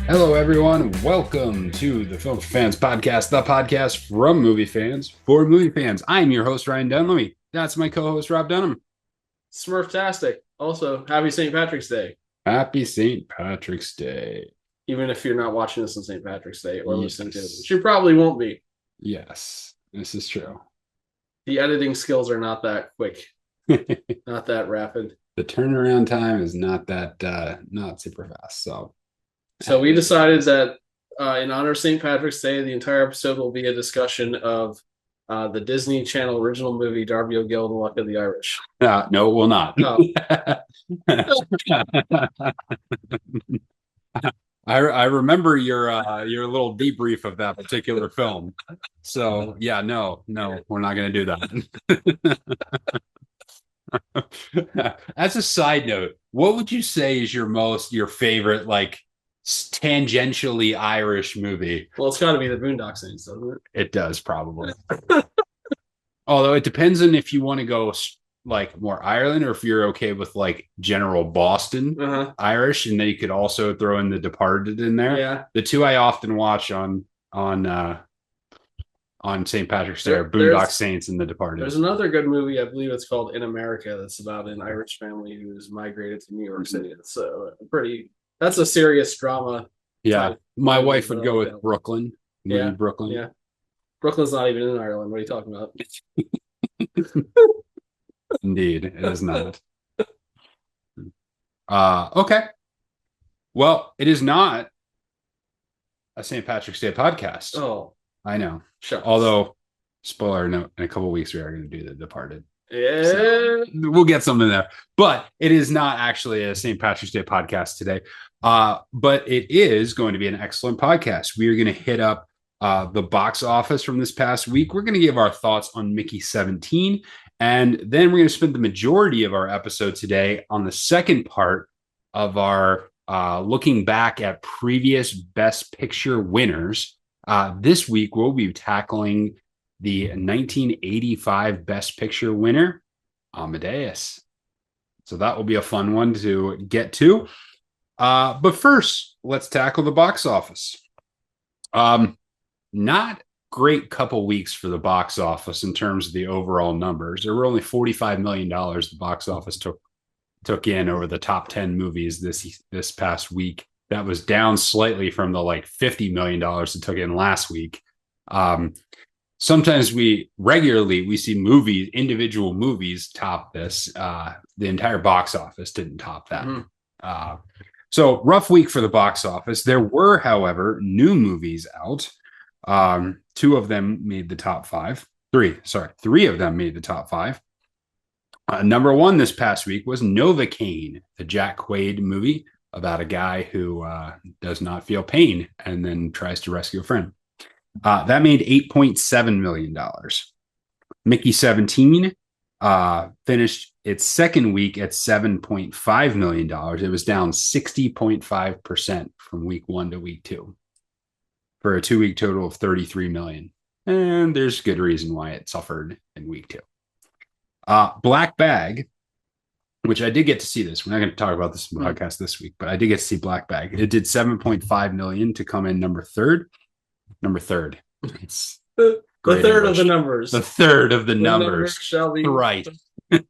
Hello, everyone. Welcome to the Film for Fans podcast, the podcast from movie fans for movie fans. I'm your host, Ryan Dunlevy. That's my co-host, Rob Dunham. Smurftastic. Also, happy St. Patrick's Day. Happy St. Patrick's Day. Even if you're not watching this on St. Patrick's Day or listening to it, Yes. which you probably won't be. Yes, this is true. The editing skills are not that quick, not that rapid. The turnaround time is not super fast. So we decided that in honor of St. Patrick's Day, the entire episode will be a discussion of the Disney Channel original movie Darby O'Gill and the Luck of the Irish. No, it will not. Oh. I remember your little debrief of that particular film. So yeah, no, we're not going to do that. As a side note, what would you say is your favorite like tangentially Irish movie? Well, it's got to be the Boondock Saints, doesn't it? It does probably. Although it depends on if you want to go like more Ireland or if you're okay with like general Boston Irish, and then you could also throw in The Departed in there. Yeah, the two I often watch on St. Patrick's Day are Boondock Saints and The Departed. There's another good movie, I believe it's called In America, that's about an Irish family who's migrated to New York City. So that's a serious drama. Yeah, my wife would go with Brooklyn. Yeah, Brooklyn. Yeah, Brooklyn's not even in Ireland. What are you talking about? Indeed, it is not. Okay. Well, it is not a St. Patrick's Day podcast. Oh, I know. Shucks. Although, spoiler note, in a couple of weeks we are going to do The Departed. Yeah, so we'll get something there. But it is not actually a St. Patrick's Day podcast today. But it is going to be an excellent podcast. We are going to hit up the box office from this past week. We're going to give our thoughts on Mickey 17. And then we're going to spend the majority of our episode today on the second part of our looking back at previous Best Picture winners. This week, we'll be tackling the 1985 Best Picture winner, Amadeus. So that will be a fun one to get to. But first, let's tackle the box office. Not great couple weeks for the box office in terms of the overall numbers. There were only $45 million the box office took in over the top 10 movies this past week. That was down slightly from the like $50 million it took in last week. Sometimes we see individual movies top this. The entire box office didn't top that. So rough week for the box office. There were, however, new movies out. Three of them made the top five. Number one this past week was Novocaine, the Jack Quaid movie about a guy who does not feel pain and then tries to rescue a friend. That made $8.7 million. Mickey 17 finished its second week at $7.5 million. It was down 60.5% from week one to week two, for a 2 week total of $33 million. And there's good reason why it suffered in week two. Black Bag, which I did get to see this. We're not going to talk about this in the podcast this week, but I did get to see Black Bag. It did $7.5 million to come in number third. It's the third English. Of the numbers. The third of the numbers shall be right. All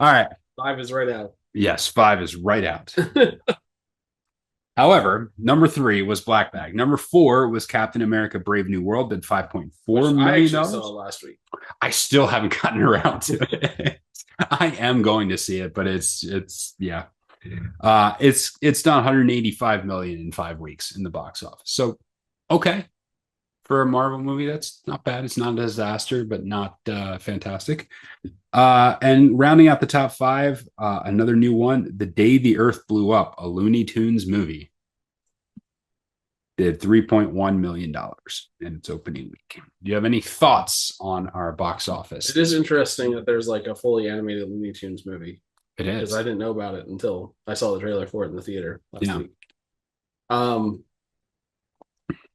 right. 5 is right out. Yes, 5 is right out. However, number 3 was Black Bag. Number 4 was Captain America: Brave New World, did $5.4 million. I actually saw last week. I still haven't gotten around to it. I am going to see it, but it's done $185 million in 5 weeks in the box office. So, okay, for a Marvel movie, that's not bad. It's not a disaster, but not fantastic. And rounding out the top 5, another new one, The Day the Earth Blew Up, a Looney Tunes movie, did $3.1 million in its opening week. Do you have any thoughts on our box office? It is interesting that there's like a fully animated Looney Tunes movie. It is. Because I didn't know about it until I saw the trailer for it in the theater last week.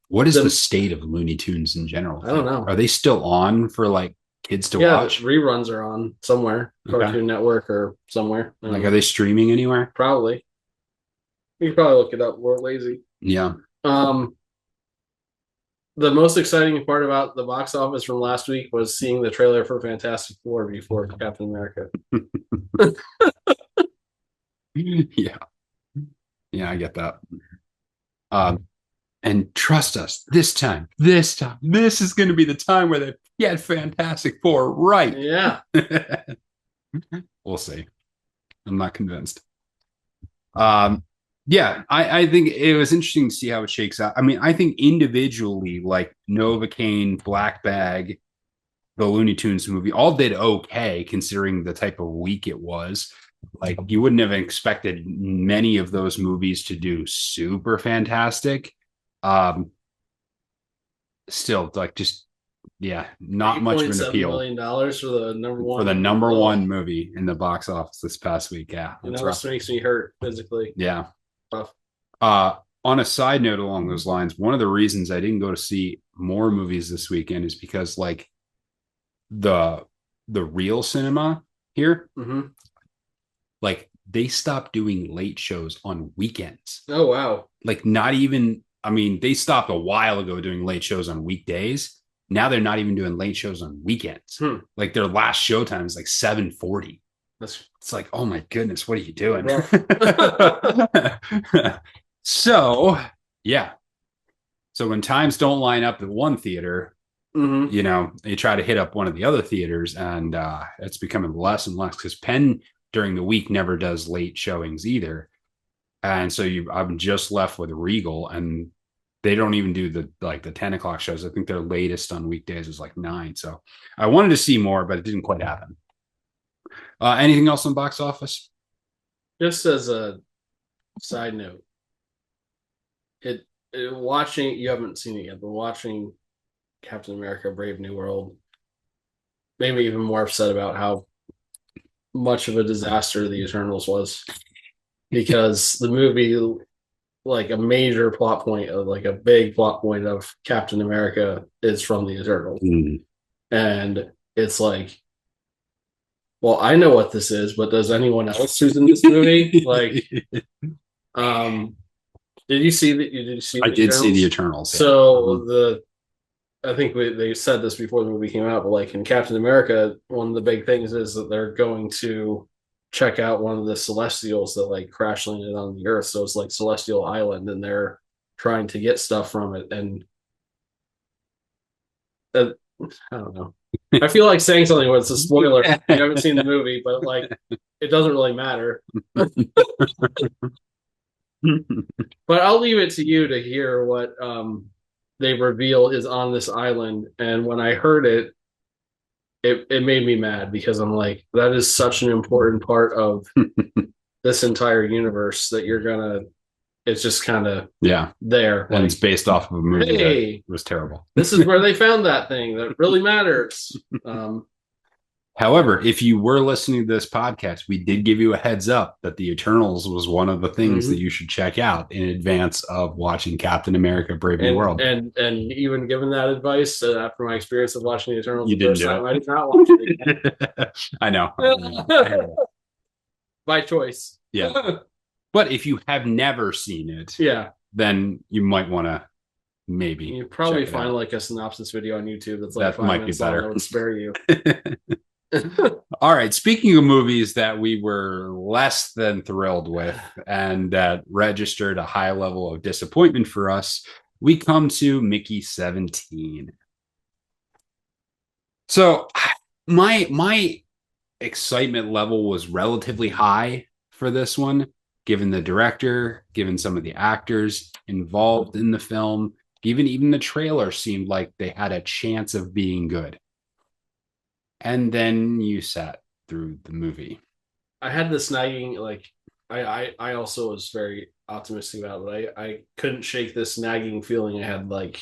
What is the state of Looney Tunes in general? I don't know. Are they still on for like kids to watch? Reruns are on somewhere, Cartoon Network or somewhere. Like, are they streaming anywhere? Probably. You can probably look it up. We're lazy. Yeah. Um, the most exciting part about the box office from last week was seeing the trailer for Fantastic Four before Captain America. Yeah. Yeah, I get that. Um, and trust us, this time, this is going to be the time where they get Fantastic Four right. Yeah. We'll see. I'm not convinced. Yeah, I think it was interesting to see how it shakes out. I mean, I think individually, like Novocaine, Black Bag, the Looney Tunes movie, all did okay considering the type of week it was. Like you wouldn't have expected many of those movies to do super fantastic. Um, Still, like just yeah, not much of an appeal $8.7 million for the number one for the number one movie in the box office this past week. Yeah, that's rough. This makes me hurt physically. Yeah. Tough. On a side note along those lines, one of the reasons I didn't go to see more movies this weekend is because like the real cinema here, like they stopped doing late shows on weekends. Oh wow. Like not even, I mean, they stopped a while ago doing late shows on weekdays. Now they're not even doing late shows on weekends. Like their last show time is like 7:40. It's like, oh my goodness, what are you doing? So, yeah. So when times don't line up at one theater, you know, you try to hit up one of the other theaters, and it's becoming less and less because Penn during the week never does late showings either. And so I'm just left with Regal, and they don't even do the 10 o'clock shows. I think their latest on weekdays is like 9. So I wanted to see more, but it didn't quite happen. Anything else on box office? Just as a side note, watching, you haven't seen it yet, but watching Captain America: Brave New World made me even more upset about how much of a disaster the Eternals was, because the movie, like a major plot point of like a big plot point of Captain America is from the Eternals, and it's like, well, I know what this is, but does anyone else who's in this movie like? Did you see that? Did you see? I did see the Eternals. So I think they said this before the movie came out, but like in Captain America, one of the big things is that they're going to check out one of the Celestials that like crash landed on the Earth. So it's like Celestial Island, and they're trying to get stuff from it. And I don't know. I feel like saying something when it's a spoiler. You haven't seen the movie, but like it doesn't really matter. But I'll leave it to you to hear what they reveal is on this island. And when I heard it, it made me mad, because I'm like, that is such an important part of this entire universe that you're gonna. It's just kind of there, and like, it's based off of a movie that was terrible. This is where they found that thing that really matters. However, if you were listening to this podcast, we did give you a heads up that the Eternals was one of the things that you should check out in advance of watching Captain America: Brave New World. And even given that advice, after my experience of watching the Eternals, you didn't do it. I did not watch it again. I know. By choice. Yeah. But if you have never seen it, then you might want to maybe. You probably find like a synopsis video on YouTube that's like that might be better. That would spare you. All right. Speaking of movies that we were less than thrilled with and that registered a high level of disappointment for us, we come to Mickey 17. So my excitement level was relatively high for this one, given the director, given some of the actors involved in the film. Even the trailer seemed like they had a chance of being good. And then you sat through the movie. I had this nagging, like, I also was very optimistic about it. I couldn't shake this nagging feeling I had, like,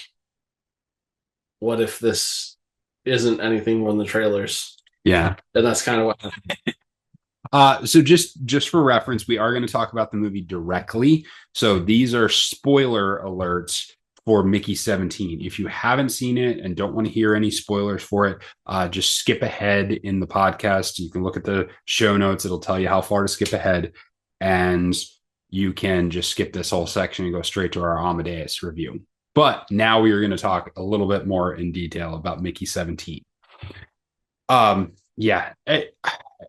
what if this isn't anything more than the trailers? Yeah. And that's kind of what happened. So just for reference, we are going to talk about the movie directly. So these are spoiler alerts for Mickey 17. If you haven't seen it and don't want to hear any spoilers for it, just skip ahead in the podcast. You can look at the show notes. It'll tell you how far to skip ahead. And you can just skip this whole section and go straight to our Amadeus review. But now we are going to talk a little bit more in detail about Mickey 17. Yeah, I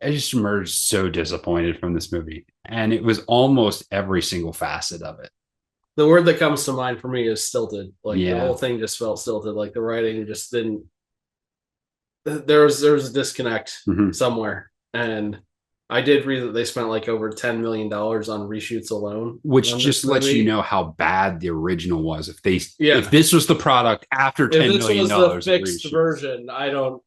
just emerged so disappointed from this movie, and it was almost every single facet of it. The word that comes to mind for me is stilted. Like the Yeah. whole thing just felt stilted. Like the writing just didn't. There was a disconnect Mhm. somewhere, and I did read that they spent like over $10 million on reshoots alone Which on this just lets you movie. know how bad the original was. If Yeah, this was the product after if $10 this million was the dollars of fixed reshoots. version, I don't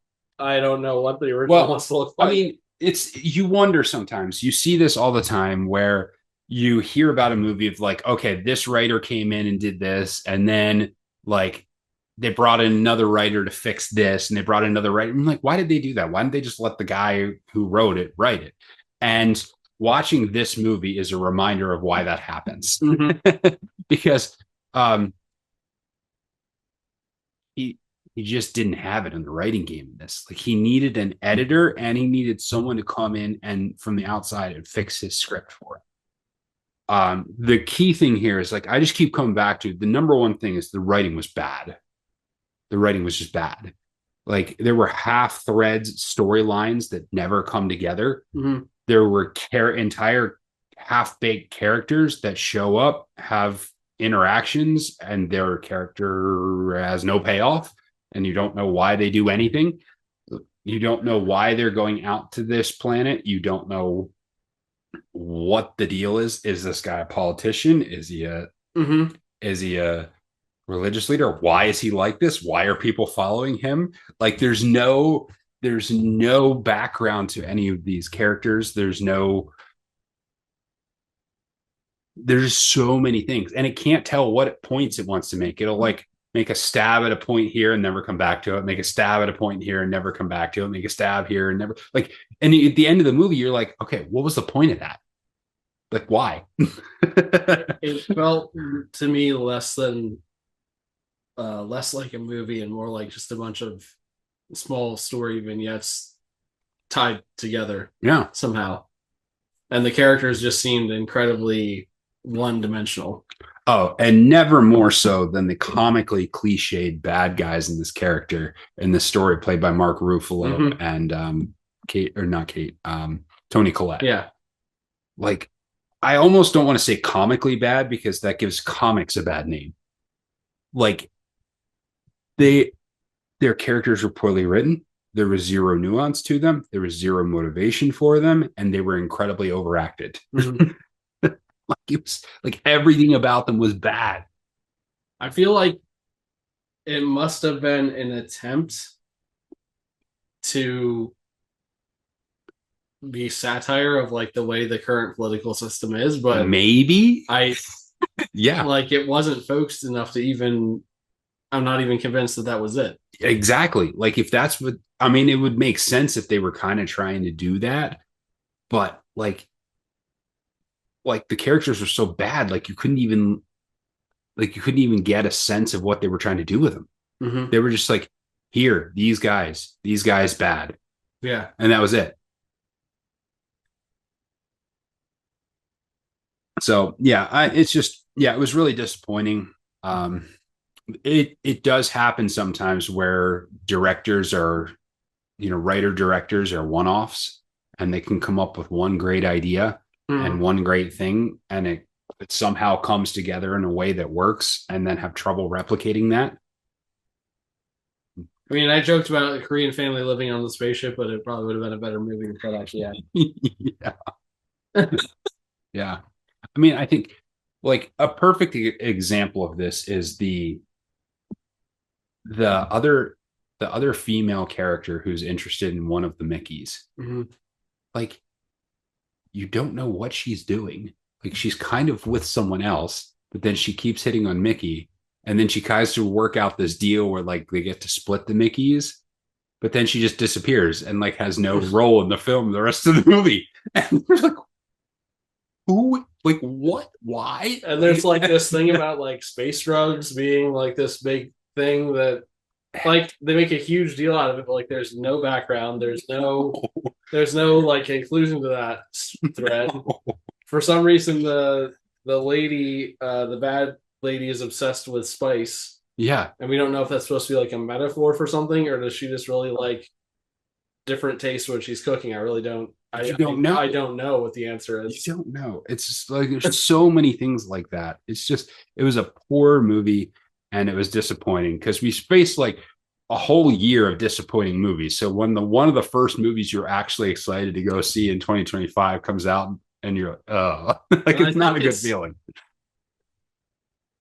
know what the original Well, wants to look I like. mean, it's you wonder sometimes. You see this all the time where you hear about a movie of like, okay, this writer came in and did this, and then like they brought in another writer to fix this, and they brought in another writer. I'm like, why did they do that? Why didn't they just let the guy who wrote it write it? And watching this movie is a reminder of why that happens. Mm-hmm. Because um he he just didn't have it in the writing game in this. Like he needed an editor and he needed someone to come in and from the outside and fix his script for him. The key thing here is like I just keep coming back to the number one thing is the writing was bad. The writing was just bad. Like there were half threads, storylines that never come together. Mm-hmm. There were entire half baked characters that show up, have interactions, and their character has no payoff, and you don't know why they do anything. You don't know why they're going out to this planet. You don't know what the deal is. Is this guy a politician? Mm-hmm. Is he a religious leader? Why is he like this? Why are people following him? Like there's no background to any of these characters. There's so many things and it can't tell what points it wants to make. It'll like make a stab at a point here and never come back to it, make a stab at a point here and never come back to it, make a stab here and never like, and at the end of the movie you're like, okay, what was the point of that? Like why? It felt to me less like a movie and more like just a bunch of small story vignettes tied together Yeah. somehow. And the characters just seemed incredibly one dimensional. Oh, and never more so than the comically cliched bad guys in this character in this story played by Mark Ruffalo Mm-hmm. and Kate or not Kate, Tony Collette. Yeah. Like I almost don't want to say comically bad because that gives comics a bad name. Like they their characters were poorly written. There was zero nuance to them. There was zero motivation for them, and they were incredibly overacted. Mm-hmm. Like it was like everything about them was bad. I feel like it must have been an attempt to be satire of like the way the current political system is, but Maybe, I yeah, like it wasn't focused enough to even. I'm not even convinced that that was it. exactly. Like if that's what I mean, it would make sense if they were kind of trying to do that, but like the characters were so bad, like you couldn't even get a sense of what they were trying to do with them. Mm-hmm. They were just like, here, these guys bad. Yeah. And that was it. So yeah, it's just yeah, it was really disappointing. It does happen sometimes where directors are, writer directors are one offs, and they can come up with one great idea and Mm. one great thing, and it somehow comes together in a way that works, and then have trouble replicating that. I mean, I joked about a Korean family living on the spaceship, but it probably would have been a better movie if that actually happened. Yeah, yeah. I mean, I think like a perfect example of this is the other the other female character who's interested in one of the Mickeys. Mm-hmm. Like you don't know what she's doing. Like she's kind of with someone else, but then she keeps hitting on Mickey, and then she tries to work out this deal where like they get to split the Mickeys, but then she just disappears and like has no role in the film the rest of the movie. And you're like, who? Like what? Why? And there's like this thing about like space drugs being like this big thing that like they make a huge deal out of it, but like there's no background, there's no like conclusion to that thread. For some reason, the lady, the bad lady, is obsessed with spice, Yeah, and we don't know if that's supposed to be like a metaphor for something, or does she just really like different tastes when she's cooking? I really don't. you don't know. I don't know what the answer You is. don't know. It's just like there's so many things like that. It's just it was a poor movie and it was disappointing because we spaced like a whole year of disappointing movies. So when the one of the first movies you're actually excited to go see in 2025 comes out and you're like And it's not a good feeling.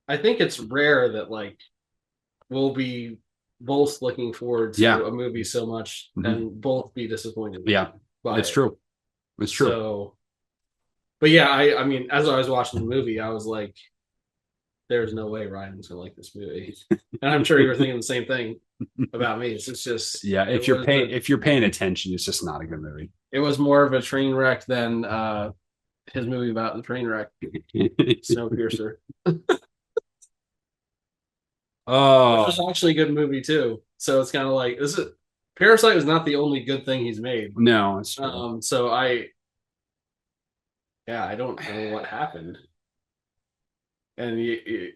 I think it's rare that like we'll be both looking forward Yeah. to a movie so much Mhm. and both be disappointed Yeah. by It's it. true. It's true. So, but yeah, I mean, as I was watching the movie, I was like, "There's no way Ryan's gonna like this movie," and I'm sure you were thinking the same thing about me. It's just Yeah, if you're paying attention, it's just not a good movie. it was more of a train wreck than his movie about the train wreck, Snowpiercer, which Oh was actually a good movie too. So it's kind of like this is Parasite is not the only good thing he's made. no, it's true. So yeah, I don't know what happened, and you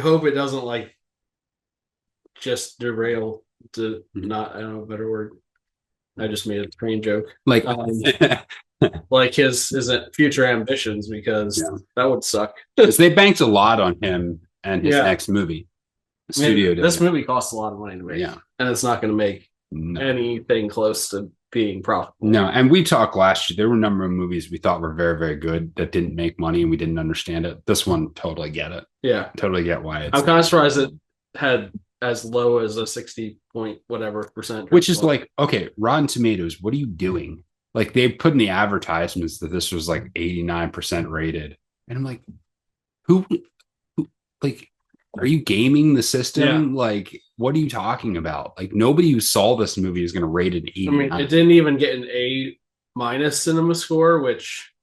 hope it doesn't like just derail to Mhm. not I don't know a better word. I just made a train joke. Like Like his future ambitions because yeah. that would suck. Because they banked a lot on him and his Yeah, next movie. The I mean, studio this did. movie costs a lot of money to make, Yeah. and it's not going to make No. anything close to being profitable. No. And we talked last year. There were a number of movies we thought were very, very good that didn't make money and we didn't understand it. This one totally get it. Yeah, Totally get why it's I'm kind of surprised it had as low as a 60 point whatever percent, which is like, okay, Rotten Tomatoes, what are you doing? Like they put in the advertisements that this was like 89% rated. And I'm like, who like are you gaming the system? yeah. Like, what are you talking about? Like, nobody who saw this movie is going to rate it an I mean, 89. it didn't even get an A minus cinema score, which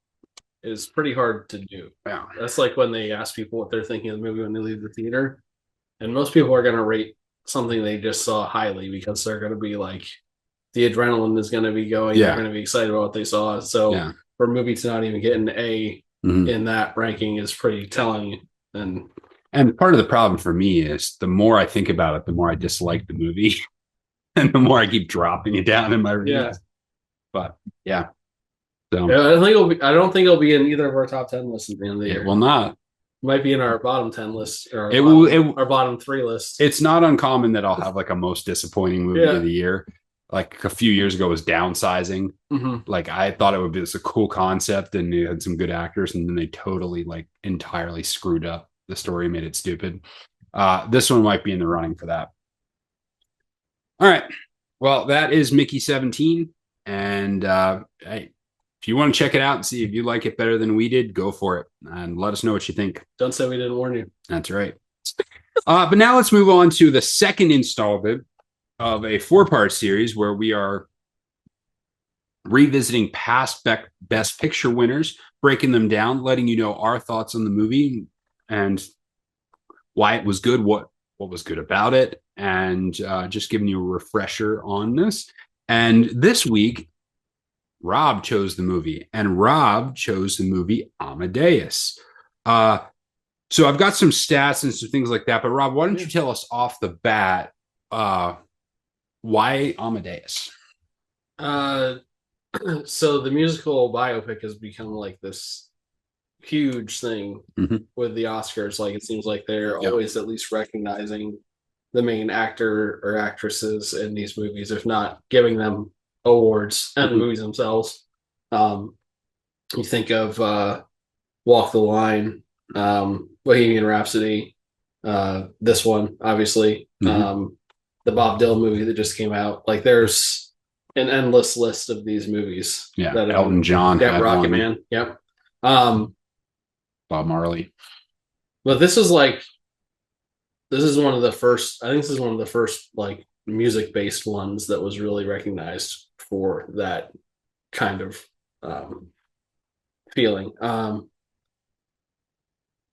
is pretty hard to do. Yeah. That's like when they ask people what they're thinking of the movie when they leave the theater. And most people are going to rate something they just saw highly because they're going to be like, the adrenaline is going to be going. Yeah. They're going to be excited about what they saw. So Yeah. for a movie to not even get an A Mhm. in that ranking is pretty telling. And part of the problem for me is the more I think about it, the more I dislike the movie, and the more I keep dropping it down in my reviews. Yeah. But yeah, so I don't think it'll be in either of our top 10 lists at the end of the it year. will not. It might be in our bottom 10 list or It will. our bottom 3 list. It's not uncommon that I'll have like a most disappointing movie of the year. Like a few years ago was Downsizing. Mm-hmm. Like I thought it would be this a cool concept and it had some good actors, and then they totally like entirely screwed up the story, made it stupid. This one might be in the running for that. All right. Well, that is Mickey 17. And hey, if you want to check it out and see if you like it better than we did, go for it and let us know what you think. Don't say we didn't warn you. That's right. But now let's move on to the second installment of a 4-part series where we are revisiting past Best Picture winners, breaking them down, letting you know our thoughts on the movie and why it was good, what was good about it, and just giving you a refresher on this. And this week, Rob chose the movie, and Rob chose the movie Amadeus. So I've got some stats and some things like that, but Rob, why don't you tell us off the bat why Amadeus? So the musical biopic has become like this huge thing with the Oscars. Like it seems like they're always at least recognizing the main actor or actresses in these movies, if not giving them awards and the movies themselves. You think of Walk the Line, Bohemian Rhapsody, this one, obviously, the Bob Dylan movie that just came out. Like there's an endless list of these movies. Yeah, that, Elton John. Yeah, Rocket Man. Yep. Bob Marley. But this is one of the first. I think this is one of the first like music-based ones that was really recognized for that kind of feeling.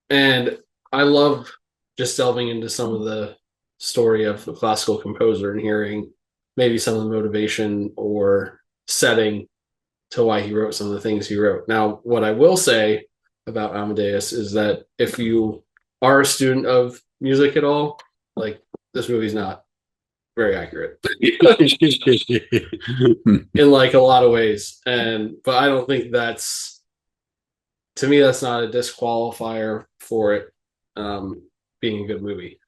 And I love just delving into some of the story of the classical composer and hearing maybe some of the motivation or setting to why he wrote some of the things he wrote. Now, what I will say about Amadeus is that if you are a student of music at all, like this movie's not very accurate in like a lot of ways. And but I don't think that's, to me, that's not a disqualifier for it being a good movie.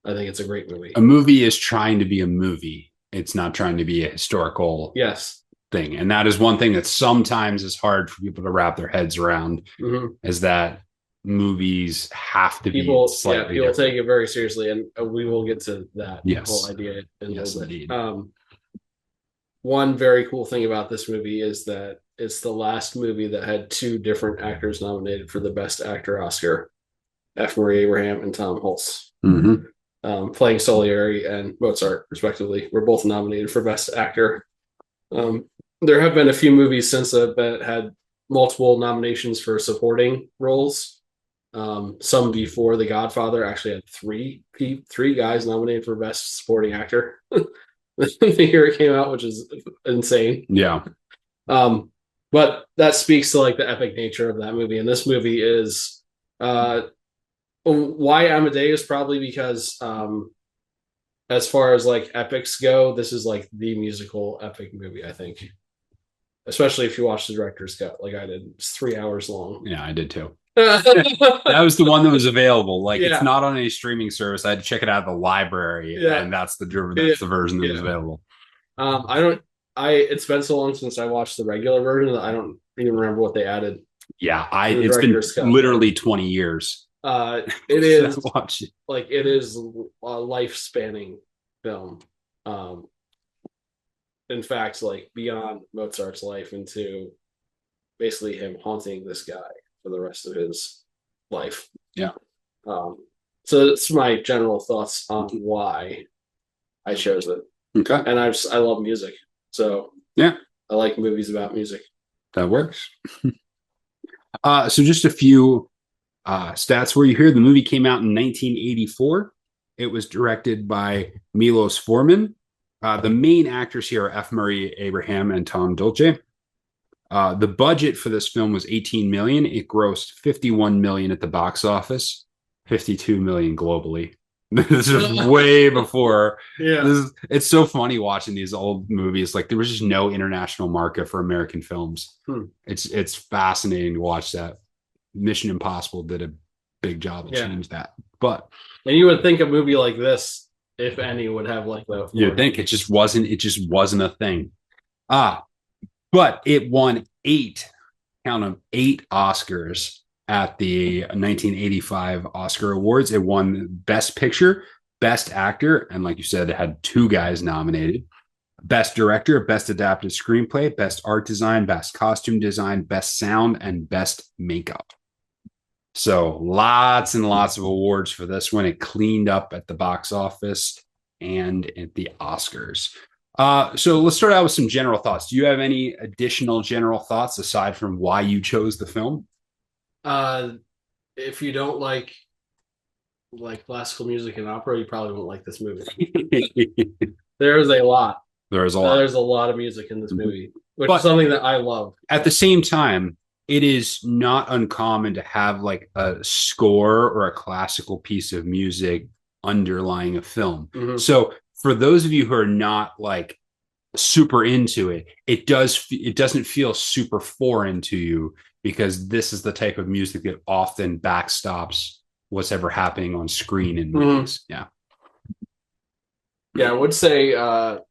I think it's a great movie. A movie is trying to be a movie. It's not trying to be a historical Yes. thing. And that is one thing that sometimes is hard for people to wrap their heads around, is that movies have to people, be slightly people different. take it very seriously, and we will get to that Yes. whole idea in Yes, a little bit. indeed. One very cool thing about this movie is that it's the last movie that had two different actors nominated for the Best Actor Oscar: F. Murray Abraham and Tom Hulce. Playing Salieri and Mozart, respectively, were both nominated for Best Actor. There have been a few movies since that had multiple nominations for supporting roles. Some before The Godfather actually had three guys nominated for Best Supporting Actor the year it came out, which is insane. Yeah. But that speaks to like the epic nature of that movie. And this movie is why Amadeus, probably because as far as like epics go, this is like the musical epic movie, I think. Especially if you watch the director's cut, like I did. It's 3 hours long. Yeah, I did too. That was the one that was available. Like, Yeah. It's not on any streaming service. I had to check it out at the library, and that's the version that was available. It's been so long since I watched the regular version that I don't even remember what they added. Yeah, it's been literally 20 years. It is like it is a life-spanning film. In fact, like beyond Mozart's life into basically him haunting this guy for the rest of his life. Yeah. So that's my general thoughts on why I chose it. Okay. And I love music. So yeah, I like movies about music. That works. So just a few stats for you here. The movie came out in 1984. It was directed by Milos Forman. The main actors here are F. Murray Abraham and Tom Dolce. The budget for this film was $18 million. It grossed $51 million at the box office, $52 million globally. This is way before. Yeah. It's so funny watching these old movies. Like, there was just no international market for American films. It's fascinating to watch that. Mission Impossible did a big job to change that. And you would think a movie like this, if any, would have like that. You'd think it just wasn't a thing. But it won 8 Oscars at the 1985 Oscar Awards. It won Best Picture, Best Actor, and like you said, it had 2 guys nominated. Best Director, Best Adapted Screenplay, Best Art Design, Best Costume Design, Best Sound, and Best Makeup. So lots and lots of awards for this one. It cleaned up at the box office and at the Oscars. So let's start out with some general thoughts. Do you have any additional general thoughts aside from why you chose the film? If you don't like classical music and opera, you probably won't like this movie. There's a lot of music in this movie, which is something that I love. At the same time, it is not uncommon to have like a score or a classical piece of music underlying a film. So for those of you who are not like super into it, it doesn't feel super foreign to you, because this is the type of music that often backstops what's ever happening on screen in movies. Yeah, I would say the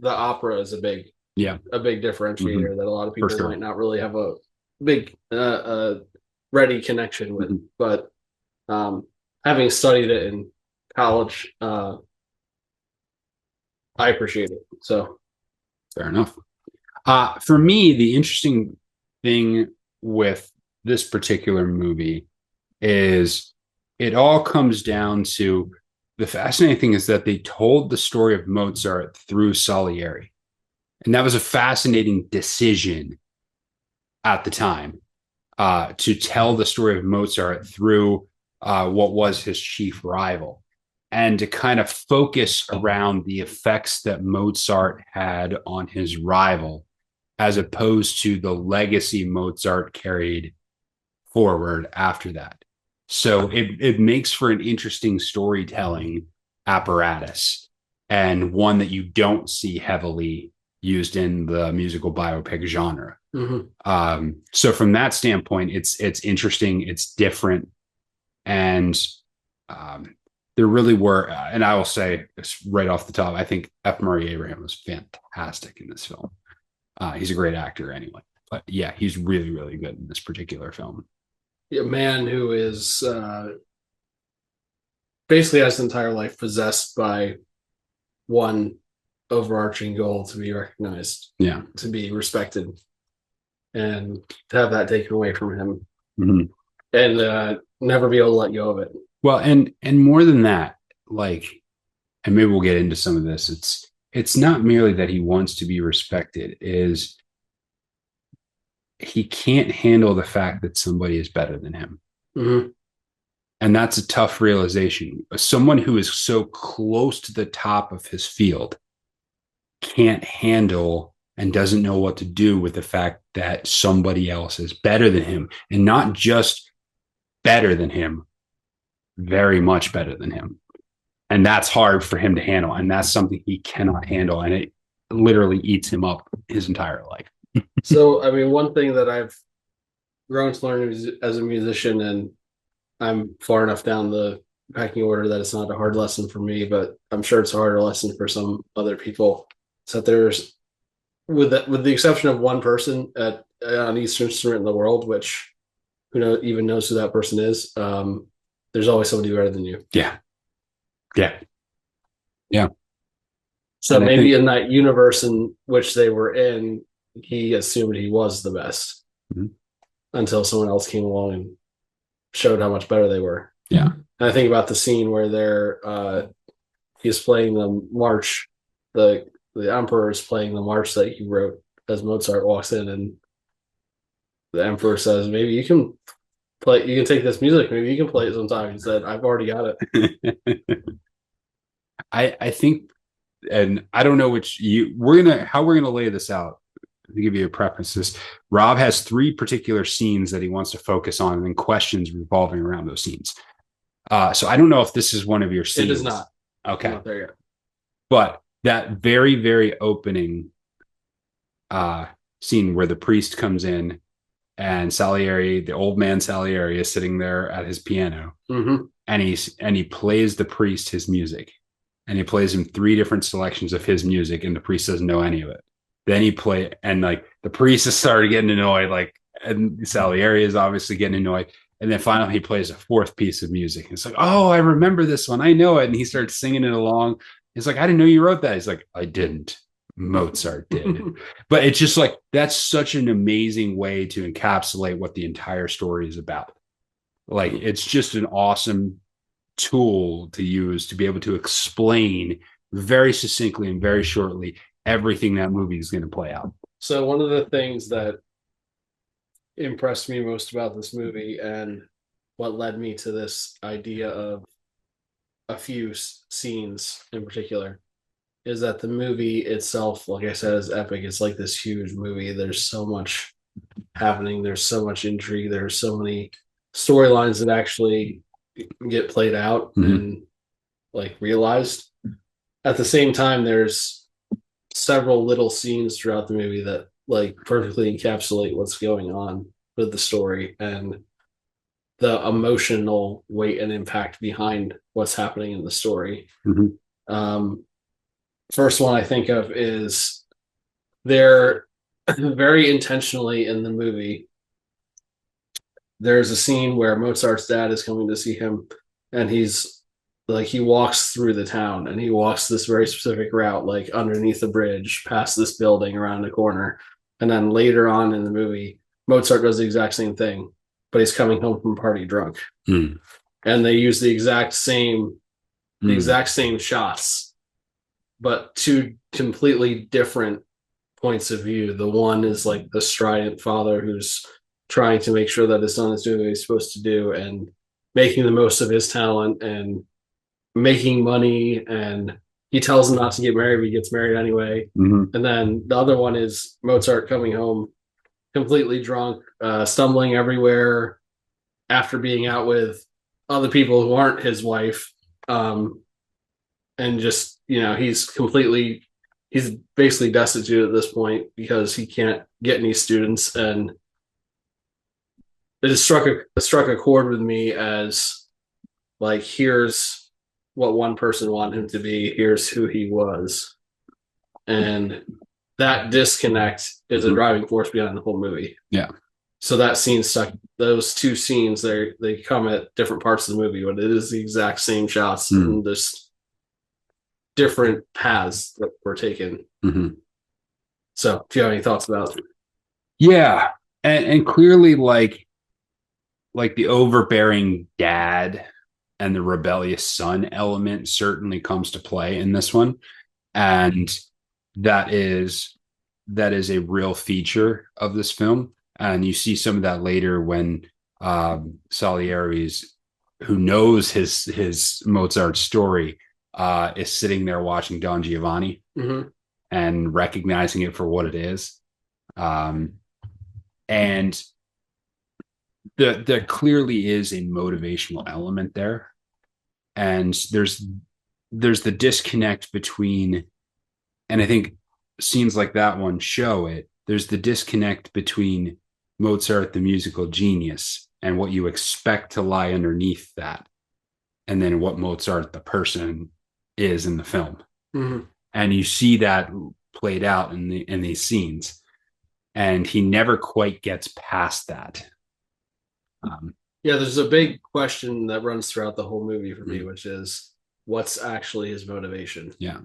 opera is a big differentiator that a lot of people might not really have a big ready connection with. But having studied it in college, I appreciate it. So fair enough. For me, the interesting thing with this particular movie is it all comes down to the fascinating thing is that they told the story of Mozart through Salieri. And that was a fascinating decision at the time, to tell the story of Mozart through what was his chief rival, and to kind of focus around the effects that Mozart had on his rival, as opposed to the legacy Mozart carried forward after that. So it makes for an interesting storytelling apparatus, and one that you don't see heavily used in the musical biopic genre. So from that standpoint, it's interesting, it's different, and there really were, and I will say right off the top, I think F. Murray Abraham was fantastic in this film. He's a great actor anyway, but yeah, he's really, really good in this particular film. A man who is basically has his entire life possessed by one overarching goal: to be recognized, Yeah, to be respected, and to have that taken away from him, and never be able to let go of it. Well, and more than that, like, and maybe we'll get into some of this. It's not merely that he wants to be respected; is he can't handle the fact that somebody is better than him. And that's a tough realization. Someone who is so close to the top of his field can't handle and doesn't know what to do with the fact that somebody else is better than him, and not just better than him, very much better than him. And that's hard for him to handle. And that's something he cannot handle. And it literally eats him up his entire life. So, I mean, one thing that I've grown to learn as a musician, and I'm far enough down the pecking order that it's not a hard lesson for me, but I'm sure it's a harder lesson for some other people. Is that there's, with the exception of one person on each instrument in the world, which even knows who that person is, there's always somebody better than you. Yeah. So and maybe in that universe in which they were in, he assumed he was the best until someone else came along and showed how much better they were. Yeah. And I think about the scene where he's playing the march, the emperor is playing the march that he wrote as Mozart walks in, and the emperor says, maybe you can take this music, maybe you can play it sometime. He said, I've already got it. I think, and I don't know how we're gonna lay this out. To give you a preference, Rob has 3 particular scenes that he wants to focus on, and then questions revolving around those scenes. So I don't know if this is one of your scenes. It is not. Okay. I'm not there yet. But that very, very opening scene where the priest comes in and Salieri, the old man Salieri, is sitting there at his piano, and he plays the priest his music, and he plays him 3 different selections of his music, and the priest doesn't know any of it. Then and like the priest has started getting annoyed, like, and Salieri is obviously getting annoyed. And then finally he plays a 4th piece of music. It's like, oh, I remember this one. I know it. And he starts singing it along. He's like, I didn't know you wrote that. He's like, I didn't. Mozart did. But it's just like, that's such an amazing way to encapsulate what the entire story is about. Like, it's just an awesome tool to use to be able to explain very succinctly and very shortly everything that movie is going to play out. So one of the things that impressed me most about this movie, and what led me to this idea of a few scenes in particular, is that the movie itself, like I said, is epic. It's like this huge movie. There's so much happening. There's so much intrigue. There's so many storylines that actually get played out and like realized. At the same time, there's several little scenes throughout the movie that like perfectly encapsulate what's going on with the story and the emotional weight and impact behind what's happening in the story. First one I think of is they're very intentionally in the movie. There's a scene where Mozart's dad is coming to see him, and he walks through the town, and he walks this very specific route, like underneath the bridge, past this building, around a corner. And then later on in the movie, Mozart does the exact same thing, but he's coming home from party drunk. And they use the exact same shots, but 2 completely different points of view. The one is like the strident father who's trying to make sure that his son is doing what he's supposed to do and making the most of his talent and making money, and he tells him not to get married, but he gets married anyway. And then the other one is Mozart coming home completely drunk, stumbling everywhere, after being out with other people who aren't his wife, and just he's basically destitute at this point because he can't get any students, and it just struck a chord with me as like, here's what one person wanted him to be, here's who he was, and that disconnect is a driving force behind the whole movie. Yeah. So that scene stuck. Those two scenes, they come at different parts of the movie, but it is the exact same shots and just different paths that were taken. So, if you have any thoughts about it? Yeah, and clearly, like the overbearing dad and the rebellious son element certainly comes to play in this one, and that is a real feature of this film. And you see some of that later when Salieri's, who knows his Mozart story, is sitting there watching Don Giovanni and recognizing it for what it is. And there clearly is a motivational element there. And there's the disconnect between, and I think scenes like that one show it, there's the disconnect between Mozart, the musical genius, and what you expect to lie underneath that, and then what Mozart, the person, is in the film. And you see that played out in these scenes, and he never quite gets past that. Yeah, there's a big question that runs throughout the whole movie for me, which is, what's actually his motivation? Yeah.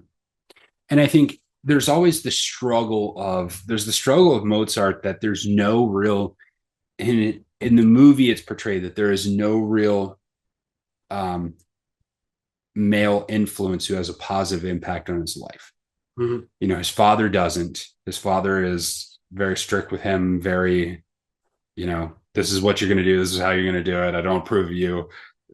And I think there's always the struggle of Mozart, that there's no real, in the movie it's portrayed that there is no real male influence who has a positive impact on his life. His father doesn't. His father is very strict with him, very, this is what you're going to do, this is how you're going to do it, I don't approve of you,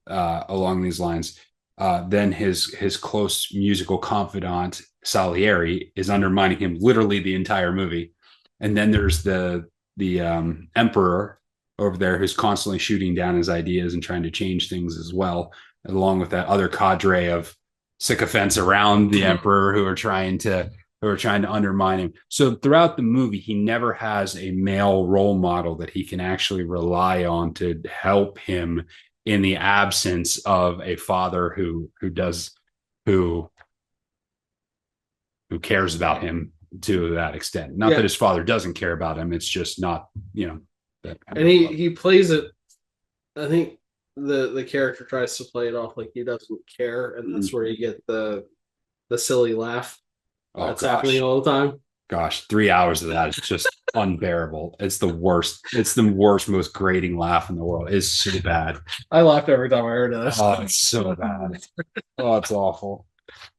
along these lines. Then his close musical confidant Salieri is undermining him literally the entire movie, and then there's the emperor over there who's constantly shooting down his ideas and trying to change things as well, along with that other cadre of sycophants around the emperor who are trying to undermine him. So throughout the movie, he never has a male role model that he can actually rely on to help him in the absence of a father who cares about him to that extent. Not that his father doesn't care about him. It's just not, that kind and he plays it. I think the character tries to play it off like he doesn't care, and that's where you get the silly laugh that's happening all the time. Gosh, 3 hours of that is just unbearable. It's the worst. It's the worst, most grating laugh in the world. It's so bad. I laughed every time I heard it. Oh, it's so bad. Oh, it's awful.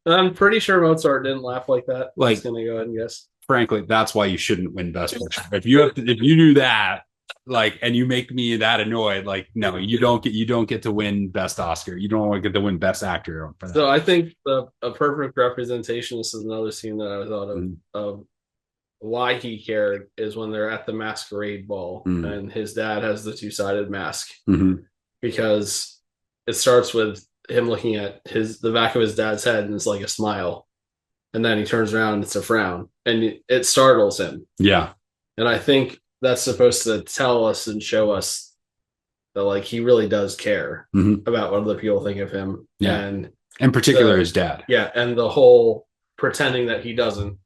And I'm pretty sure Mozart didn't laugh like that. Like, I'm just gonna go ahead and guess. Frankly, that's why you shouldn't win Best Picture. If you do that, like, and you make me that annoyed, like, no, you don't get to win Best Oscar. You don't get to win Best Actor for that. So I think a perfect representation. This is another scene that I thought of why he cared, is when they're at the masquerade ball and his dad has the two-sided mask, because it starts with him looking at the back of his dad's head and it's like a smile, and then he turns around and it's a frown, and it startles him. Yeah. And I think that's supposed to tell us and show us that, like, he really does care about what other people think of him. Yeah. And in particular his dad. Yeah. And the whole pretending that he doesn't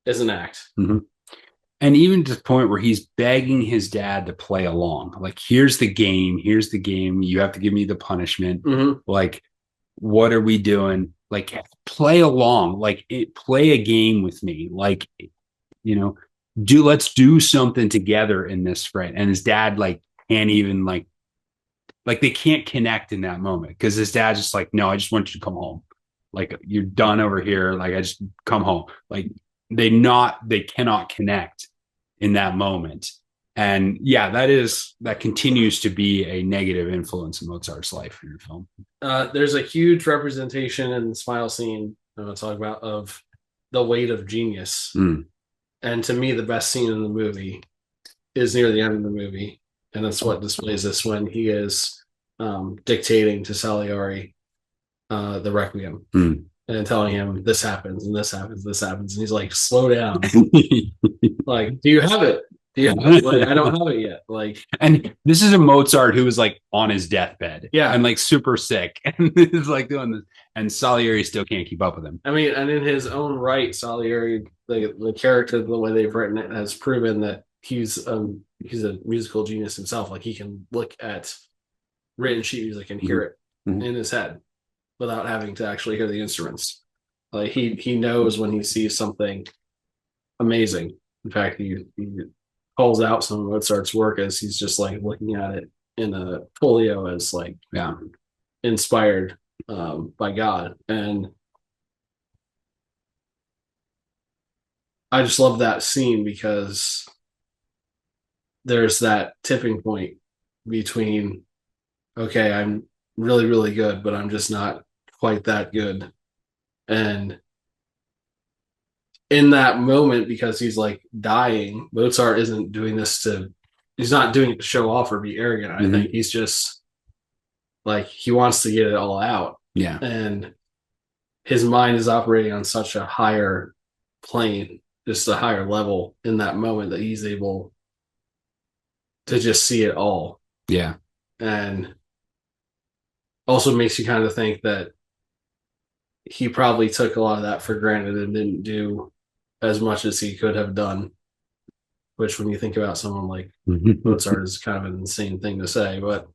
is an act. And even to the point where he's begging his dad to play along. Like, here's the game. You have to give me the punishment. Like, what are we doing? Like, play along. Like, play a game with me. Like, let's do something together in this fight. And his dad, like, can't even like they can't connect in that moment, because his dad's just like, no, I just want you to come home. Like, you're done over here. Like, I just come home. Like, they cannot connect in that moment. And yeah, that continues to be a negative influence in Mozart's life in your film. There's a huge representation in this final scene I'm going to talk about of the weight of genius. And to me, the best scene in the movie is near the end of the movie. and that's what displays this when he is dictating to Salieri the Requiem Mm. and telling him this happens and this happens, this happens, and he's like, "Slow down! Like, do you have it? Do you have it? Like, I don't have it yet. Like, And this is a Mozart who was like on his deathbed, yeah, and like super sick, and is like doing this, and Salieri still can't keep up with him. I mean, and in his own right, Salieri, the character, the way they've written it, has proven that he's a musical genius himself. Like he can look at written sheet music and hear it Mm-hmm. in his head without having to actually hear the instruments. Like he knows when he sees something amazing. In fact, he calls out some of Mozart's work as he's just like looking at it in a folio as like Yeah, inspired by God. And I just love that scene because there's that tipping point between, okay, I'm really, really good, but I'm just not quite that good. And in that moment, because he's like dying, Mozart isn't doing this he's not doing it to show off or be arrogant. I think he's just like, he wants to get it all out. yeah, And his mind is operating on such a higher plane, just a higher level in that moment that he's able to just see it all. yeah, And also makes you kind of think that he probably took a lot of that for granted and didn't do as much as he could have done. Which, when you think about someone like Mozart, is kind of an insane thing to say. But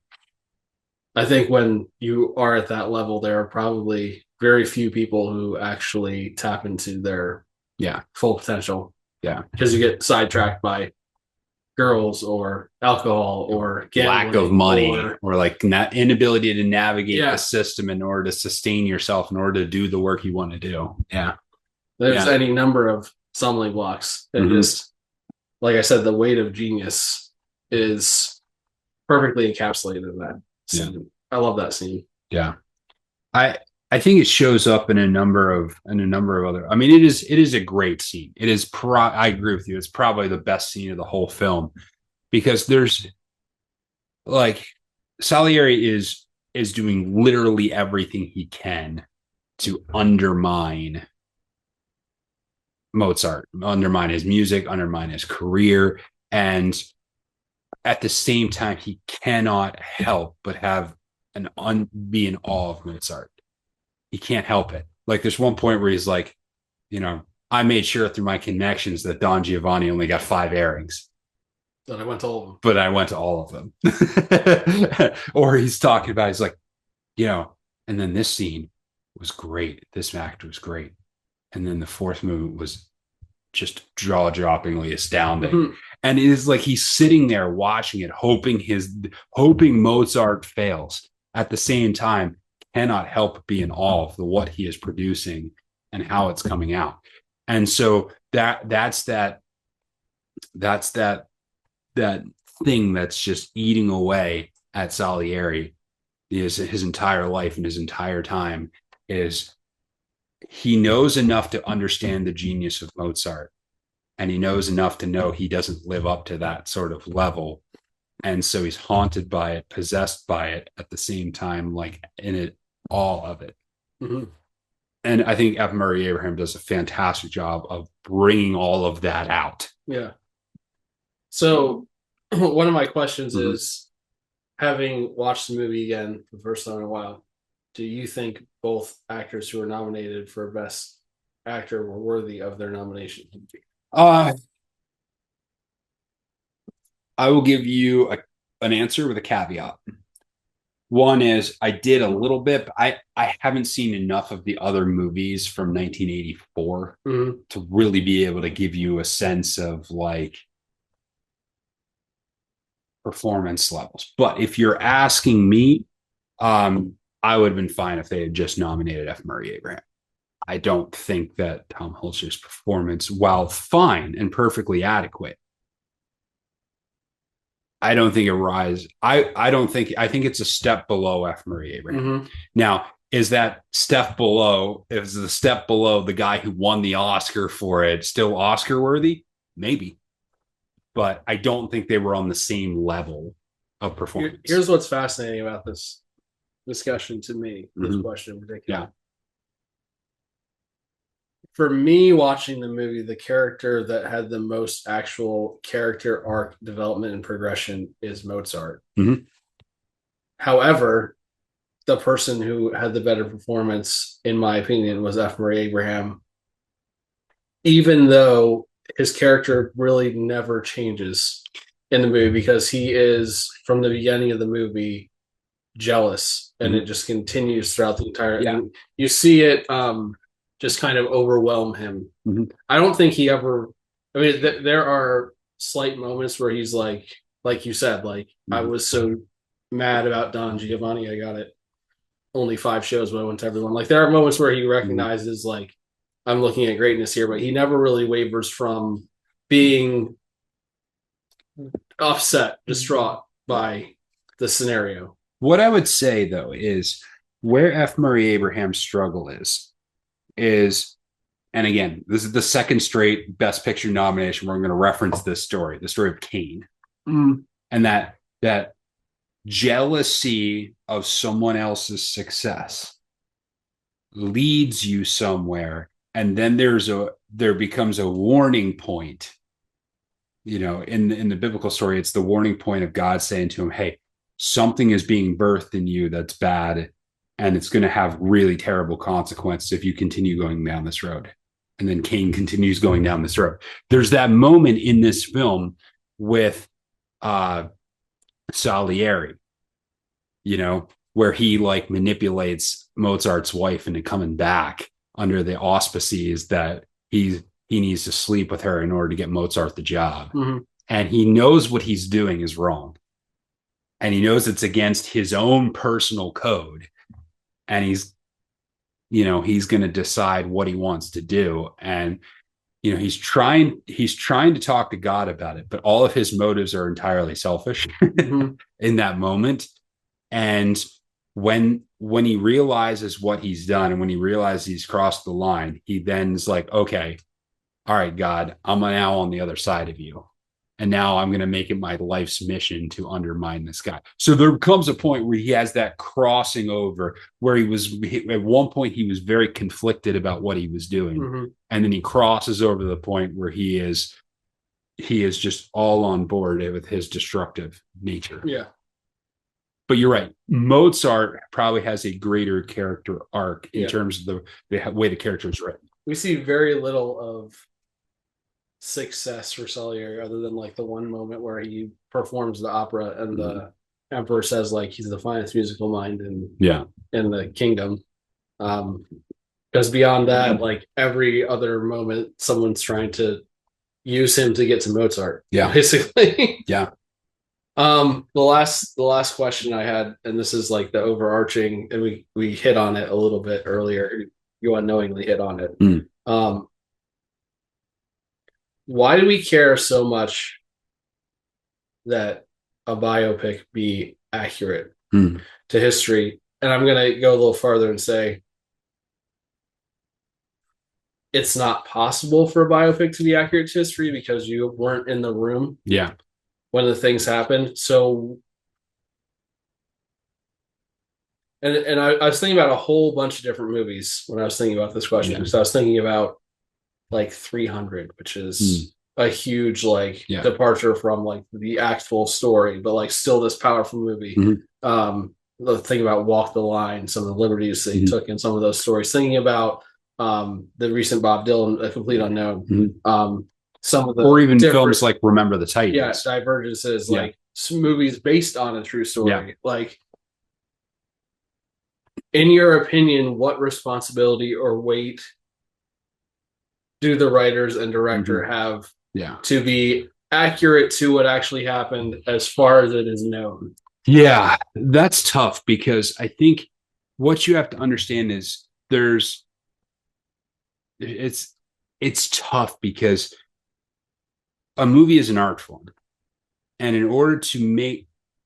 I think when you are at that level, there are probably very few people who actually tap into their yeah, full potential. yeah. Because you get sidetracked by girls or alcohol or gambling, Lack of money or like inability to navigate Yeah. the system in order to sustain yourself, in order to do the work you want to do. Yeah, there's Yeah. any number of stumbling blocks that just, like I said, the weight of genius is perfectly encapsulated in that scene. I love that scene. yeah. I think it shows up in a number of other. I mean, it is a great scene. It is I agree with you. It's probably the best scene of the whole film, because there's like Salieri is doing literally everything he can to undermine Mozart, undermine his music, undermine his career, and at the same time, he cannot help but have be in awe of Mozart. He can't help it. Like there's one point where he's like, I made sure through my connections that Don Giovanni only got 5 airings. But I went to all of them. But I went to all of them. Or he's talking about, he's like, and then this scene was great. This actor was great. And then the 4th movement was just jaw-droppingly astounding. Mm-hmm. And it is like he's sitting there watching it, hoping Mozart fails. At the same time, cannot help but be in awe of what he is producing and how it's coming out. And so that's that thing that's just eating away at Salieri is his entire life and his entire time. Is he knows enough to understand the genius of Mozart, and he knows enough to know he doesn't live up to that sort of level. And so he's haunted by it, possessed by it at the same time, like in it, all of it. Mm-hmm. And I think F. Murray Abraham does a fantastic job of bringing all of that out. Yeah. So one of my questions is, having watched the movie again for the first time in a while, do you think both actors who were nominated for Best Actor were worthy of their nomination? I will give you an answer with a caveat. One is I did a little bit, but I haven't seen enough of the other movies from 1984 to really be able to give you a sense of like performance levels. But if you're asking me, I would have been fine if they had just nominated F. Murray Abraham. I don't think that Tom Hulcer's performance, while fine and perfectly adequate, I don't think it rises. I think it's a step below F. Murray Abraham. Now, is the step below the guy who won the Oscar for it still Oscar worthy? Maybe. But I don't think they were on the same level of performance. Here's what's fascinating about this discussion to me, this Mhm. question in particular. Yeah. For me, watching the movie, the character that had the most actual character arc development and progression is Mozart. Mhm. However, the person who had the better performance, in my opinion, was F. Murray Abraham, even though his character really never changes in the movie because he is, from the beginning of the movie, jealous, and Mhm. it just continues throughout the entire. Yeah. You see it just kind of overwhelm him. Mhm. I don't think he ever. I mean, there are slight moments where he's like you said, like I Mhm. was so mad about Don Giovanni, I got it only 5 shows, but I went to everyone. Like there are moments where he Mhm. recognizes like I'm looking at greatness here, but he never really wavers from being upset, distraught by the scenario. What I would say though is where F. Murray Abraham's struggle is, and again, this is the second straight Best Picture nomination where I'm going to reference this story, the story of Cain, and that jealousy of someone else's success leads you somewhere, and then there becomes a warning point. In the biblical story, it's the warning point of God saying to him, "Hey, something is being birthed in you that's bad, and it's going to have really terrible consequences if you continue going down this road." And then Cain continues going down this road. There's that moment in this film with uh, Salieri, where he like manipulates Mozart's wife into coming back under the auspices that he needs to sleep with her in order to get Mozart the job. Mm-hmm. And he knows what he's doing is wrong. And he knows it's against his own personal code. And he's going to decide what he wants to do. And he's trying to talk to God about it, but all of his motives are entirely selfish Mm-hmm. in that moment. And when he realizes what he's done and when he realizes he's crossed the line, he then is like, okay, all right, God, I'm now on the other side of you. And now I'm going to make it my life's mission to undermine this guy. So there comes a point where he has that crossing over where at one point, he was very conflicted about what he was doing. Mm-hmm. And then he crosses over to the point where he is just all on board with his destructive nature. Yeah. But you're right. Mozart probably has a greater character arc in terms of the way the character is written. We see very little of success for Salieri other than like the one moment where he performs the opera and the emperor says like he's the finest musical mind in the kingdom. Because beyond that, like every other moment, someone's trying to use him to get to Mozart. Yeah. Basically. Yeah. The last question I had, and this is like the overarching, and we hit on it a little bit earlier. You unknowingly hit on it. Why do we care so much that a biopic be accurate to history? And I'm going to go a little farther and say it's not possible for a biopic to be accurate to history because you weren't in the room when the things happened. So, and I was thinking about a whole bunch of different movies when I was thinking about this question. So I was thinking about like 300, which is a huge departure from like the actual story, but like still this powerful movie. The thing about Walk the Line, some of the liberties that he took in some of those stories. Thinking about the recent Bob Dylan, A Complete Unknown. Some of the or even films like Remember the Titans. Yeah, Divergences, like movies based on a true story. Like, in your opinion, what responsibility or weight do the writers and director have to be accurate to what actually happened as far as it is known? Yeah, that's tough because I think what you have to understand is it's tough because a movie is an art form. And in order to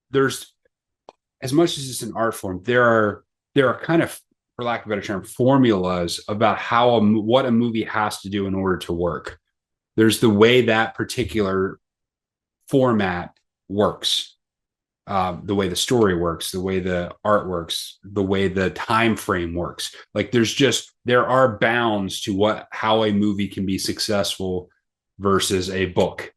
there's as much as it's an art form, there are kind of, for lack of a better term, formulas about what a movie has to do in order to work. There's the way that particular format works. the way the story works, the way the art works, the way the time frame works. Like there are bounds to how a movie can be successful versus a book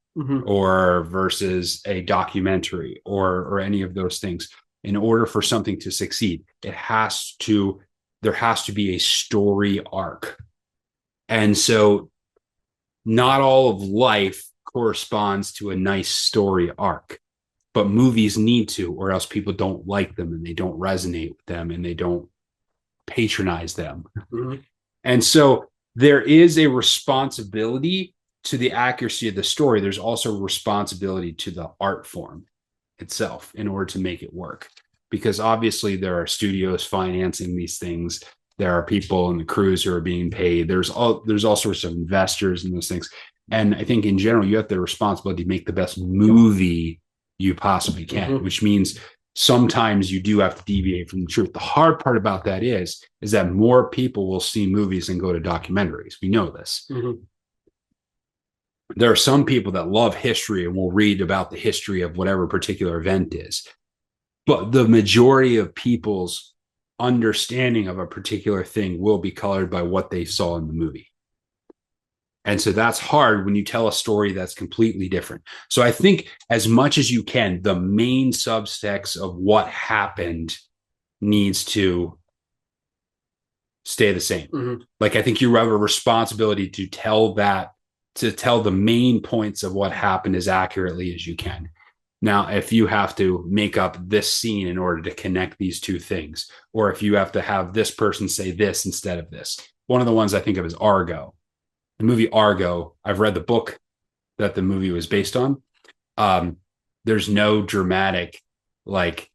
or versus a documentary or any of those things. In order for something to succeed, there has to be a story arc. And so not all of life corresponds to a nice story arc, but movies need to, or else people don't like them and they don't resonate with them and they don't patronize them. And so there is a responsibility to the accuracy of the story. There's also a responsibility to the art form itself in order to make it work, because obviously there are studios financing these things. There are people in the crews who are being paid. There's all sorts of investors in those things. And I think in general, you have the responsibility to make the best movie you possibly can, which means sometimes you do have to deviate from the truth. The hard part about that is that more people will see movies and go to documentaries. We know this. There are some people that love history and will read about the history of whatever particular event is. But the majority of people's understanding of a particular thing will be colored by what they saw in the movie. And so that's hard when you tell a story that's completely different. So I think as much as you can, the main subtext of what happened needs to stay the same. Like, I think you have a responsibility to tell the main points of what happened as accurately as you can. Now, if you have to make up this scene in order to connect these two things, or if you have to have this person say this instead of this. One of the ones I think of is Argo. The movie Argo, I've read the book that the movie was based on. There's no dramatic, like,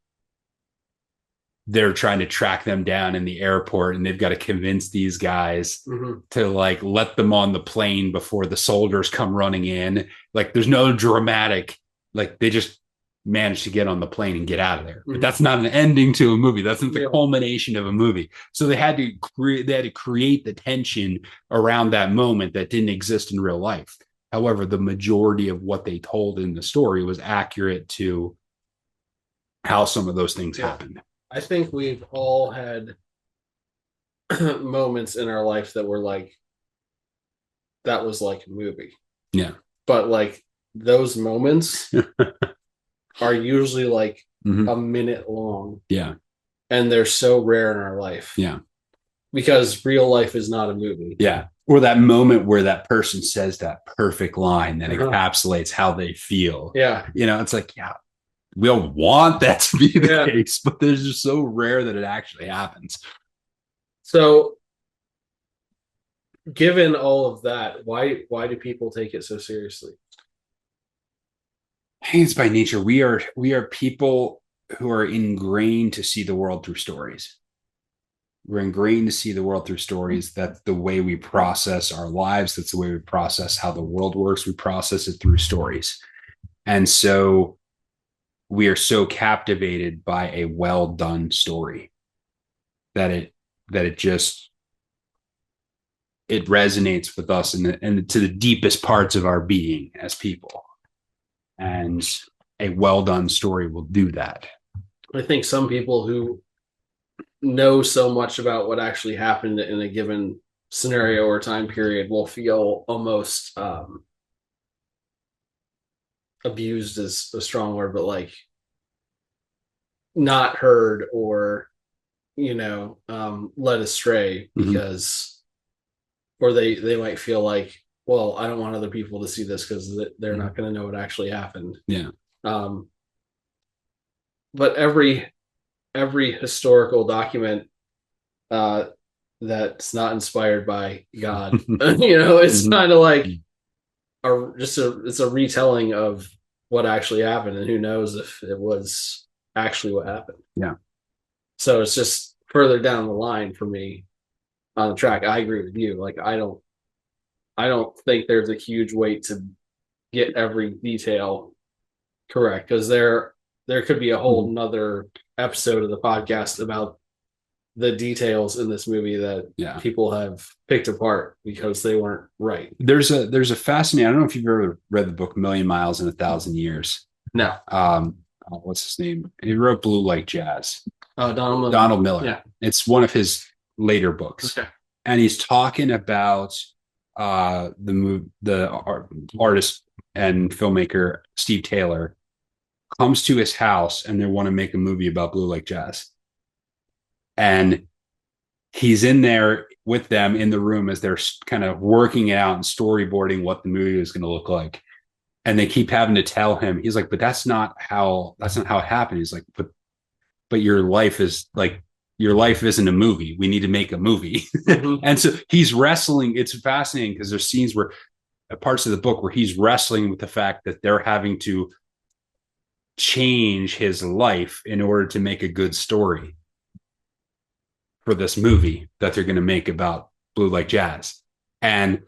they're trying to track them down in the airport and they've got to convince these guys to, like, let them on the plane before the soldiers come running in. Like, there's no dramatic, like, they just managed to get on the plane and get out of there. But that's not an ending to a movie. That's not the culmination of a movie. So they had to create the tension around that moment that didn't exist in real life. However, the majority of what they told in the story was accurate to how some of those things happened. I think we've all had moments in our life that were like, that was like a movie. Yeah. But like those moments are usually like a minute long. Yeah. And they're so rare in our life. Yeah. Because real life is not a movie. Yeah. Or that moment where that person says that perfect line that encapsulates how they feel. Yeah. You know, it's like, yeah, we'll want that to be the case, but they're just so rare that it actually happens. So given all of that, why do people take it so seriously? I think it's by nature. We are people who are ingrained to see the world through stories. We're ingrained to see the world through stories. That's the way we process our lives. That's the way we process how the world works. We process it through stories. And so we are so captivated by a well done story that it resonates with us and to the deepest parts of our being as people. And a well done story will do that. I think some people who know so much about what actually happened in a given scenario or time period will feel almost abused is a strong word, but like not heard or, led astray because, or they might feel like, well, I don't want other people to see this because they're not going to know what actually happened. Yeah. But every historical document that's not inspired by God, it's kind of like it's a retelling of what actually happened, and who knows if it was actually what happened. Yeah. So it's just further down the line for me on the track. I agree with you. Like, I don't think there's a huge weight to get every detail correct, because there could be a whole nother episode of the podcast about the details in this movie that people have picked apart because they weren't right. There's a fascinating, I don't know if you've ever read the book Million Miles in a Thousand Years. No. what's his name? He wrote Blue Like Jazz. Donald Miller. Yeah. It's one of his later books. Okay. And he's talking about the artist and filmmaker Steve Taylor comes to his house and they want to make a movie about Blue Like Jazz. And he's in there with them in the room as they're kind of working it out and storyboarding what the movie is going to look like. And they keep having to tell him, he's like, but that's not how it happened. He's like, but your life isn't a movie. We need to make a movie. Mm-hmm. And so he's wrestling. It's fascinating because there's scenes where parts of the book where he's wrestling with the fact that they're having to change his life in order to make a good story for this movie that they're going to make about Blue Like Jazz. And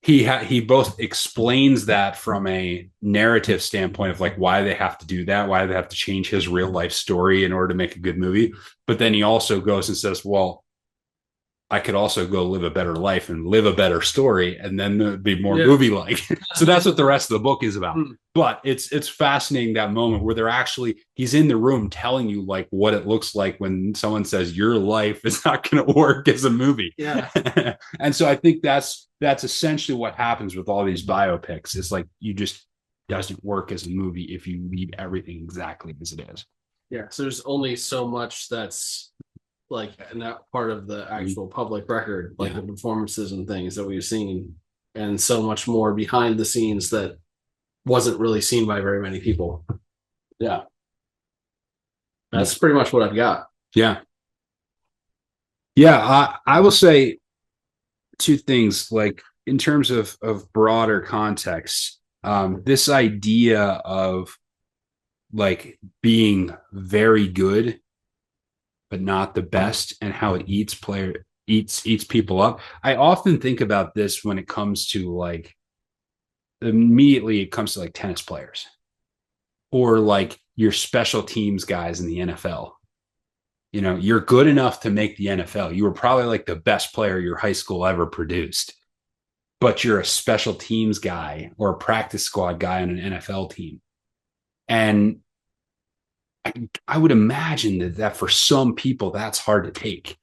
he both explains that from a narrative standpoint of like why they have to do that, why they have to change his real life story in order to make a good movie. But then he also goes and says, well, I could also go live a better life and live a better story, and then it'd be more movie like. So that's what the rest of the book is about. But it's fascinating, that moment where he's in the room telling you like what it looks like when someone says your life is not going to work as a movie. Yeah. And so I think that's essentially what happens with all these biopics. It's like you just doesn't work as a movie if you leave everything exactly as it is. Yeah. So there's only so much that's like not part of the actual public record, like the performances and things that we've seen, and so much more behind the scenes that wasn't really seen by very many people. Yeah. That's pretty much what I've got. Yeah. Yeah. I will say two things, like in terms of broader context, this idea of like being very good but not the best, and how it eats people up. I often think about this when it comes to like, immediately it comes to like tennis players or like your special teams guys in the NFL. You know, you're good enough to make the NFL. You were probably like the best player your high school ever produced, but you're a special teams guy or a practice squad guy on an NFL team. And I would imagine that for some people, that's hard to take.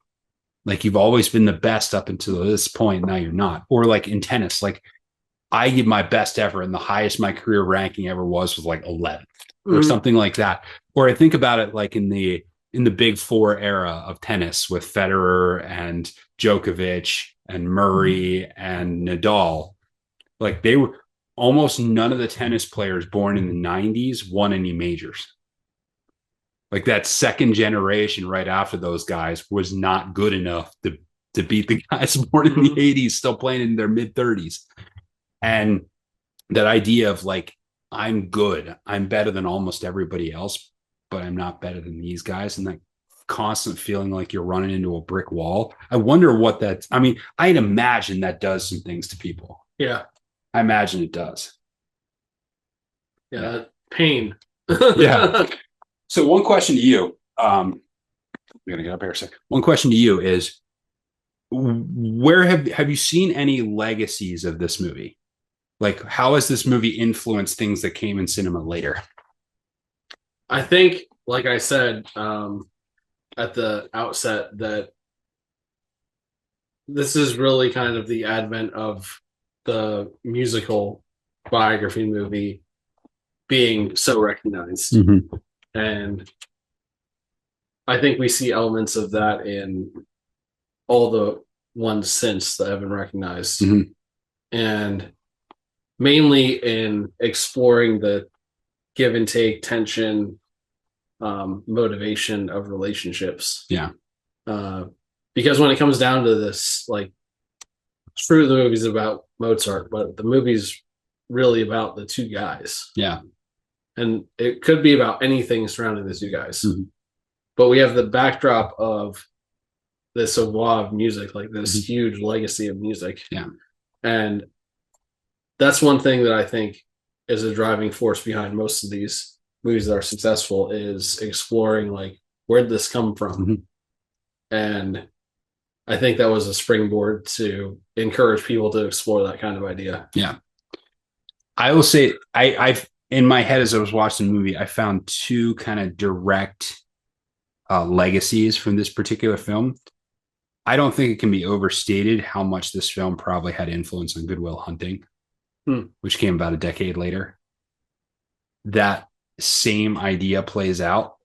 Like you've always been the best up until this point. Now you're not. Or like in tennis, like I give my best ever and the highest my career ranking ever was like 11th or something like that. Or I think about it like in the big four era of tennis with Federer and Djokovic and Murray and Nadal. Like they were almost none of the tennis players born in the 90s won any majors. Like that second generation right after those guys was not good enough to beat the guys born in the 80s, still playing in their mid 30s. And that idea of like, I'm good, I'm better than almost everybody else, but I'm not better than these guys. And that constant feeling like you're running into a brick wall. I wonder what that's, I mean, I'd imagine that does some things to people. Yeah. I imagine it does. Yeah. Pain. Yeah. So one question to you, we're gonna get up here a sec. One question to you is, where have you seen any legacies of this movie? Like, how has this movie influenced things that came in cinema later? I think, like I said at the outset, that this is really kind of the advent of the musical biography movie being so recognized. Mm-hmm. And I think we see elements of that in all the ones since that have been recognized. Mm-hmm. And mainly in exploring the give and take, tension, motivation of relationships. Yeah. Because when it comes down to this, like, true, the movie's about Mozart, but the movie's really about the two guys. Yeah. And it could be about anything surrounding the two guys. Mm-hmm. But we have the backdrop of this savoir of music, like this mm-hmm. huge legacy of music. Yeah. And that's one thing that I think is a driving force behind most of these movies that are successful, is exploring, like, where did this come from? Mm-hmm. And I think that was a springboard to encourage people to explore that kind of idea. Yeah. I will say in my head as I was watching the movie, I found two kind of direct legacies from this particular film. I don't think it can be overstated how much this film probably had influence on Good Will Hunting, which came about a decade later. That same idea plays out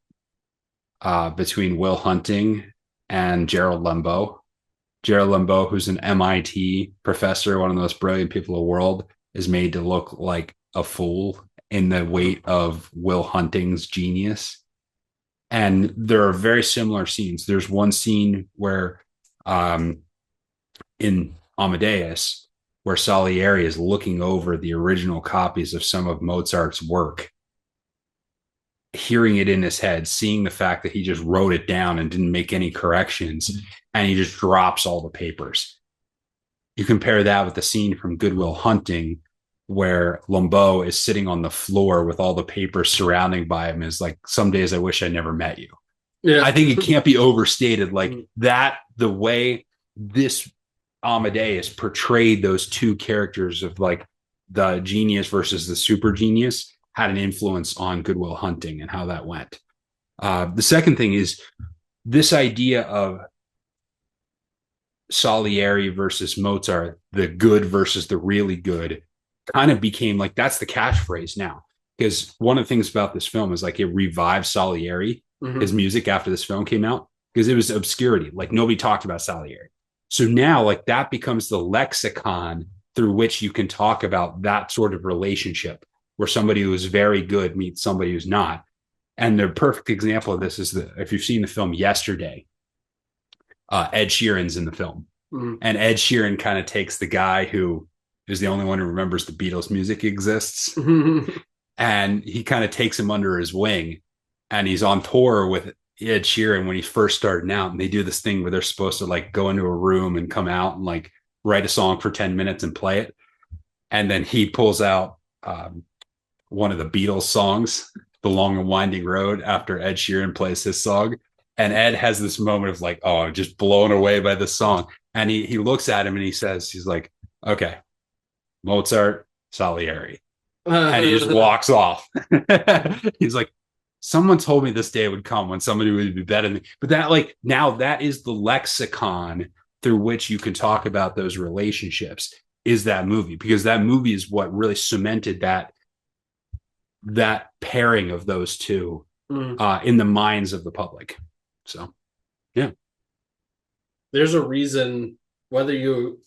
between Will Hunting and Gerald Lembo. Gerald Lembo, who's an MIT professor, one of the most brilliant people in the world, is made to look like a fool in the weight of Will Hunting's genius. And there are very similar scenes. There's one scene where in Amadeus, where Salieri is looking over the original copies of some of Mozart's work, hearing it in his head, seeing the fact that he just wrote it down and didn't make any corrections, and he just drops all the papers. You compare that with the scene from Good Will Hunting, where Lembeau is sitting on the floor with all the papers surrounding by him, is like, some days I wish I never met you. Yeah. I think it can't be overstated. Like that, the way this Amadeus portrayed those two characters of like the genius versus the super genius had an influence on Good Will Hunting and how that went. The second thing is this idea of Salieri versus Mozart, the good versus the really good, kind of became like, that's the catchphrase now. Because one of the things about this film is like it revived Salieri, his music, after this film came out, because it was obscurity. Like nobody talked about Salieri. So now like that becomes the lexicon through which you can talk about that sort of relationship where somebody who is very good meets somebody who's not. And the perfect example of this is if you've seen the film Yesterday, Ed Sheeran's in the film. And Ed Sheeran kind of takes the guy who is the only one who remembers the Beatles music exists. And he kind of takes him under his wing. And he's on tour with Ed Sheeran when he's first starting out. And they do this thing where they're supposed to like go into a room and come out and like write a song for 10 minutes and play it. And then he pulls out one of the Beatles songs, The Long and Winding Road, after Ed Sheeran plays his song. And Ed has this moment of like, oh, I'm just blown away by this song. And he looks at him and he says, he's like, okay, Mozart, Salieri. And he just walks off. He's like, someone told me this day would come when somebody would be better than me. But that, like, now that is the lexicon through which you can talk about those relationships, is that movie, because that movie is what really cemented that pairing of those two in the minds of the public. So, yeah. There's a reason, whether you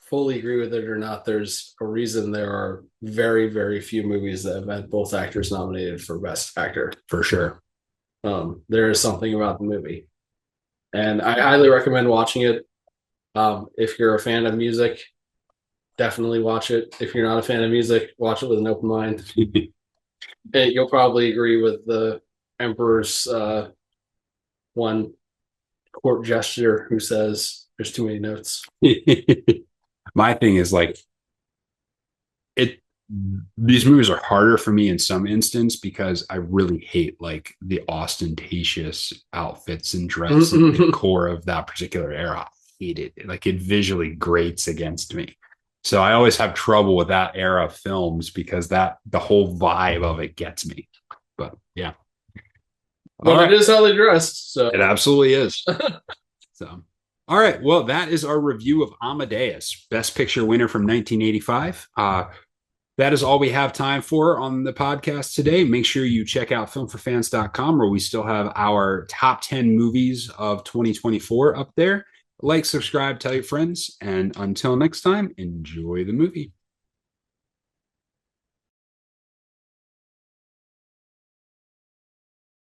fully agree with it or not, there's a reason there are very, very few movies that have had both actors nominated for Best Actor. For sure. There is something about the movie. And I highly recommend watching it. If you're a fan of music, definitely watch it. If you're not a fan of music, watch it with an open mind. You'll probably agree with the Emperor's one court gesture who says there's too many notes. My thing is like these movies are harder for me in some instance because I really hate like the ostentatious outfits and dress and decor of that particular era. I hate it. Like it visually grates against me. So I always have trouble with that era of films because the whole vibe of it gets me. But yeah. But it is how they dressed. So it absolutely is. So, all right. Well, that is our review of Amadeus, Best Picture winner from 1985. That is all we have time for on the podcast today. Make sure you check out filmforfans.com, where we still have our top 10 movies of 2024 up there. Like, subscribe, tell your friends, and until next time, enjoy the movie.